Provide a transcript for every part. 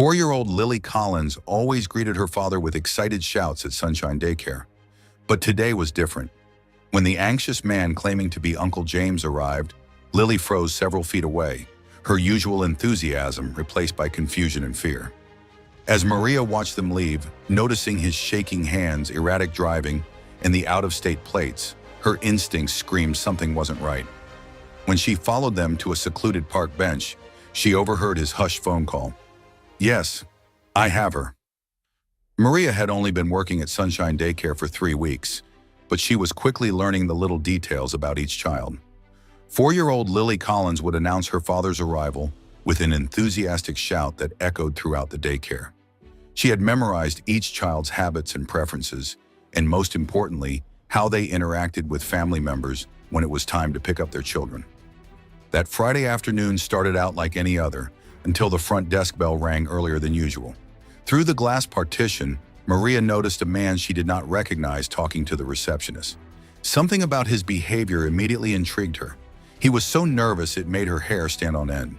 4-year-old Lily Collins always greeted her father with excited shouts at Sunshine Daycare. But today was different. When the anxious man claiming to be Uncle James arrived, Lily froze several feet away, her usual enthusiasm replaced by confusion and fear. As Maria watched them leave, noticing his shaking hands, erratic driving, and the out-of-state plates, her instincts screamed something wasn't right. When she followed them to a secluded park bench, she overheard his hushed phone call. "Yes, I have her." Maria had only been working at Sunshine Daycare for 3 weeks, but she was quickly learning the little details about each child. 4-year-old Lily Collins would announce her father's arrival with an enthusiastic shout that echoed throughout the daycare. She had memorized each child's habits and preferences, and most importantly, how they interacted with family members when it was time to pick up their children. That Friday afternoon started out like any other, until the front desk bell rang earlier than usual. Through the glass partition, Maria noticed a man she did not recognize talking to the receptionist. Something about his behavior immediately intrigued her. He was so nervous it made her hair stand on end.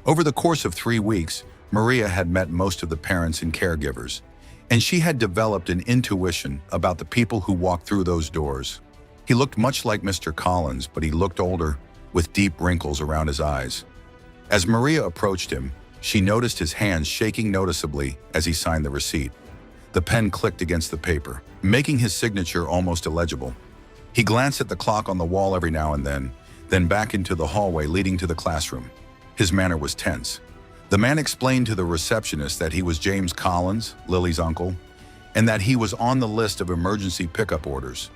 Over the course of 3 weeks, Maria had met most of the parents and caregivers, and she had developed an intuition about the people who walked through those doors. He looked much like Mr. Collins, but he looked older, with deep wrinkles around his eyes. As Maria approached him, she noticed his hands shaking noticeably as he signed the receipt. The pen clicked against the paper, making his signature almost illegible. He glanced at the clock on the wall every now and then back into the hallway leading to the classroom. His manner was tense. The man explained to the receptionist that he was James Collins, Lily's uncle, and that he was on the list of emergency pickup orders.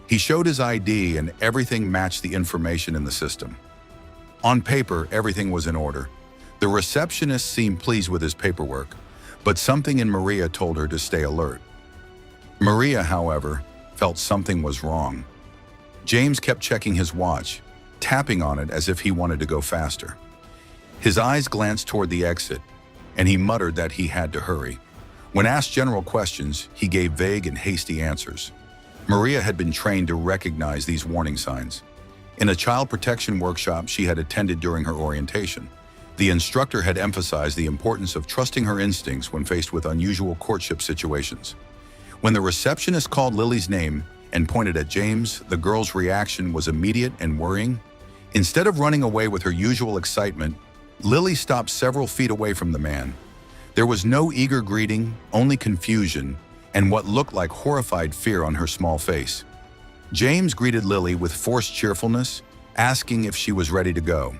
He showed his ID and everything matched the information in the system. On paper, everything was in order. The receptionist seemed pleased with his paperwork, but something in Maria told her to stay alert. Maria, however, felt something was wrong. James kept checking his watch, tapping on it as if he wanted to go faster. His eyes glanced toward the exit, and he muttered that he had to hurry. When asked general questions, he gave vague and hasty answers. Maria had been trained to recognize these warning signs. In a child protection workshop she had attended during her orientation, the instructor had emphasized the importance of trusting her instincts when faced with unusual courtship situations. When the receptionist called Lily's name and pointed at James, the girl's reaction was immediate and worrying. Instead of running away with her usual excitement, Lily stopped several feet away from the man. There was no eager greeting, only confusion, and what looked like horrified fear on her small face. James greeted Lily with forced cheerfulness, asking if she was ready to go.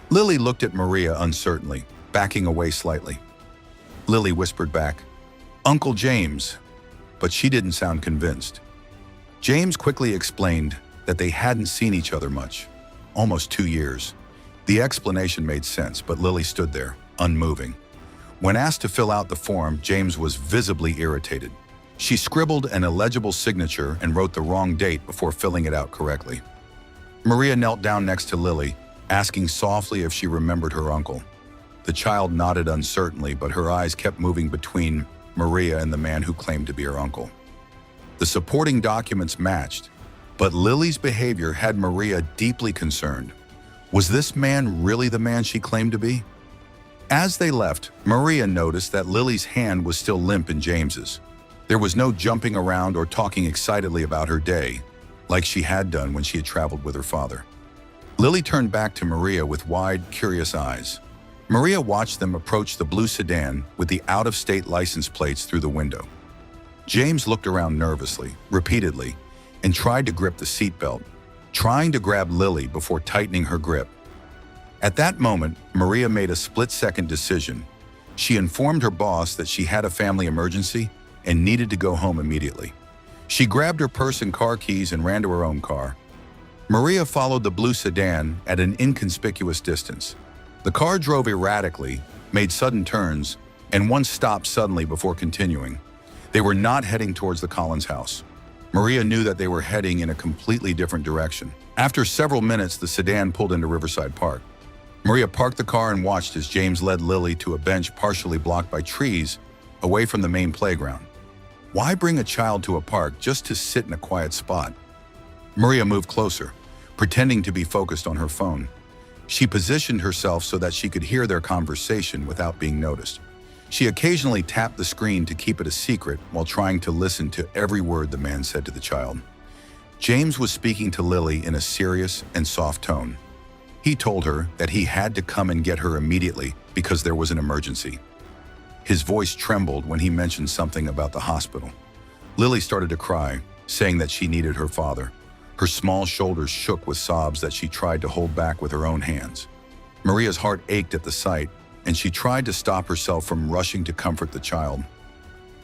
Lily looked at Maria uncertainly, backing away slightly. Lily whispered back, "Uncle James," but she didn't sound convinced. James quickly explained that they hadn't seen each other much, almost 2 years. The explanation made sense, but Lily stood there, unmoving. When asked to fill out the form, James was visibly irritated. She scribbled an illegible signature and wrote the wrong date before filling it out correctly. Maria knelt down next to Lily, asking softly if she remembered her uncle. The child nodded uncertainly, but her eyes kept moving between Maria and the man who claimed to be her uncle. The supporting documents matched, but Lily's behavior had Maria deeply concerned. Was this man really the man she claimed to be? As they left, Maria noticed that Lily's hand was still limp in James's. There was no jumping around or talking excitedly about her day, like she had done when she had traveled with her father. Lily turned back to Maria with wide, curious eyes. Maria watched them approach the blue sedan with the out-of-state license plates through the window. James looked around nervously, repeatedly, and tried to grip the seatbelt, trying to grab Lily before tightening her grip. At that moment, Maria made a split-second decision. She informed her boss that she had a family emergency and needed to go home immediately. She grabbed her purse and car keys and ran to her own car. Maria followed the blue sedan at an inconspicuous distance. The car drove erratically, made sudden turns, and once stopped suddenly before continuing. They were not heading towards the Collins house. Maria knew that they were heading in a completely different direction. After several minutes, the sedan pulled into Riverside Park. Maria parked the car and watched as James led Lily to a bench partially blocked by trees, away from the main playground. Why bring a child to a park just to sit in a quiet spot? Maria moved closer, pretending to be focused on her phone. She positioned herself so that she could hear their conversation without being noticed. She occasionally tapped the screen to keep it a secret while trying to listen to every word the man said to the child. James was speaking to Lily in a serious and soft tone. He told her that he had to come and get her immediately because there was an emergency. His voice trembled when he mentioned something about the hospital. Lily started to cry, saying that she needed her father. Her small shoulders shook with sobs that she tried to hold back with her own hands. Maria's heart ached at the sight, and she tried to stop herself from rushing to comfort the child.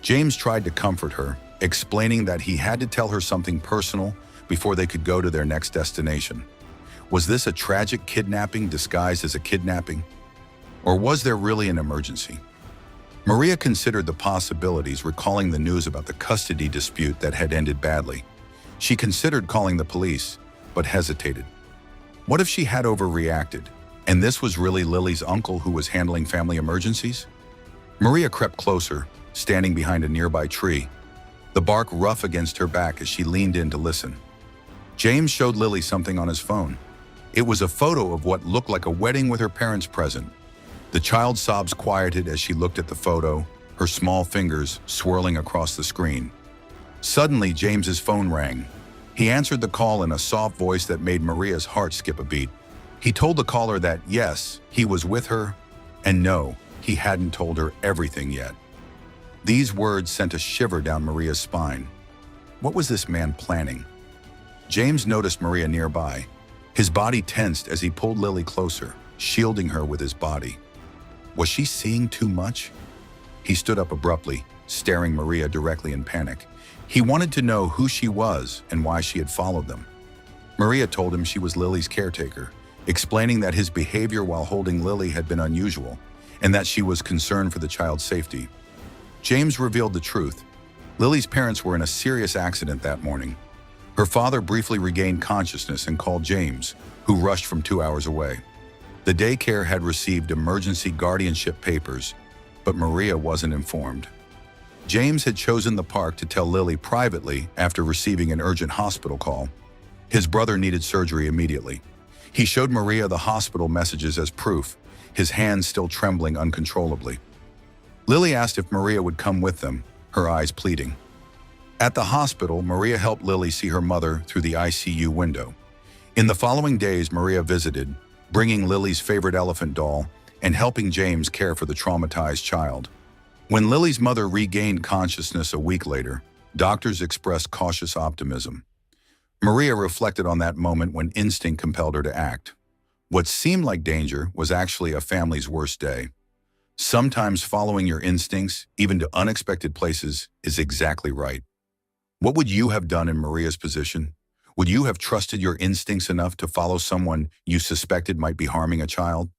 James tried to comfort her, explaining that he had to tell her something personal before they could go to their next destination. Was this a tragic kidnapping disguised as a kidnapping? Or was there really an emergency? Maria considered the possibilities, recalling the news about the custody dispute that had ended badly. She considered calling the police, but hesitated. What if she had overreacted, and this was really Lily's uncle who was handling family emergencies? Maria crept closer, standing behind a nearby tree, the bark rough against her back as she leaned in to listen. James showed Lily something on his phone. It was a photo of what looked like a wedding with her parents present. The child's sobs quieted as she looked at the photo, her small fingers swirling across the screen. Suddenly, James's phone rang. He answered the call in a soft voice that made Maria's heart skip a beat. He told the caller that, yes, he was with her, and no, he hadn't told her everything yet. These words sent a shiver down Maria's spine. What was this man planning? James noticed Maria nearby. His body tensed as he pulled Lily closer, shielding her with his body. Was she seeing too much? He stood up abruptly, staring Maria directly in panic. He wanted to know who she was and why she had followed them. Maria told him she was Lily's caretaker, explaining that his behavior while holding Lily had been unusual and that she was concerned for the child's safety. James revealed the truth. Lily's parents were in a serious accident that morning. Her father briefly regained consciousness and called James, who rushed from 2 hours away. The daycare had received emergency guardianship papers, but Maria wasn't informed. James had chosen the park to tell Lily privately after receiving an urgent hospital call. His brother needed surgery immediately. He showed Maria the hospital messages as proof, his hands still trembling uncontrollably. Lily asked if Maria would come with them, her eyes pleading. At the hospital, Maria helped Lily see her mother through the ICU window. In the following days, Maria visited, bringing Lily's favorite elephant doll and helping James care for the traumatized child. When Lily's mother regained consciousness a week later, doctors expressed cautious optimism. Maria reflected on that moment when instinct compelled her to act. What seemed like danger was actually a family's worst day. Sometimes following your instincts, even to unexpected places, is exactly right. What would you have done in Maria's position? Would you have trusted your instincts enough to follow someone you suspected might be harming a child?